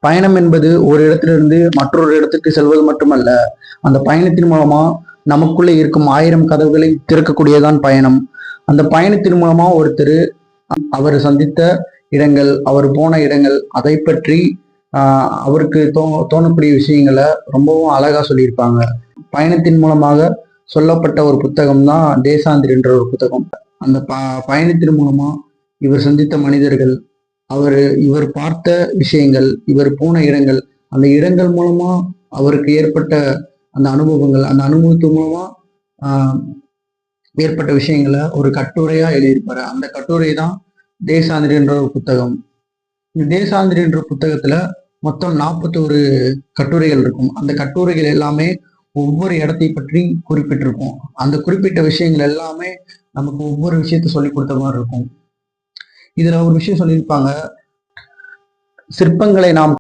பயணம் என்பது ஒரு இடத்திலிருந்து மற்றொரு இடத்துக்கு செல்வது மட்டுமல்ல, அந்த பயணத்தின் மூலமா நமக்குள்ளே இருக்கும் 1000 கதவுகளை திறக்கக்கூடியதான் பயணம். அந்த பயணத்தின் மூலமா ஒருத்தர் அவர் சந்தித்த இடங்கள், அவர் போன இடங்கள், அதை பற்றி அவருக்கு தோணக்கூடிய விஷயங்களை ரொம்பவும் அழகா சொல்லியிருப்பாங்க. பயணத்தின் மூலமாக சொல்லப்பட்ட ஒரு புத்தகம் தான் தேசாந்திரி என்ற ஒரு புத்தகம். அந்த பயணத்தின் மூலமா இவர் சந்தித்த மனிதர்கள், இவர் பார்த்த விஷயங்கள், இவர் போன இடங்கள், அந்த இடங்கள் மூலமா அவருக்கு ஏற்பட்ட அந்த அனுபவங்கள், அந்த அனுபவத்து மூலமா ஏற்பட்ட விஷயங்களை ஒரு கட்டுரையா எழுதியிருப்பாரு. அந்த கட்டுரை தான் தேசாந்திரி என்ற ஒரு புத்தகம். இந்த தேசாந்திரி என்ற புத்தகத்துல மொத்தம் 41 கட்டுரைகள் இருக்கும். அந்த கட்டுரைகள் எல்லாமே ஒவ்வொரு இடத்தை பற்றி குறிப்பிட்டிருக்கும். அந்த குறிப்பிட்ட விஷயங்கள் எல்லாமே நமக்கு ஒவ்வொரு விஷயத்த சொல்லி கொடுத்த மாதிரி இருக்கும். இதுல ஒரு விஷயம் சொல்லியிருப்பாங்க, சிற்பங்களை நாம்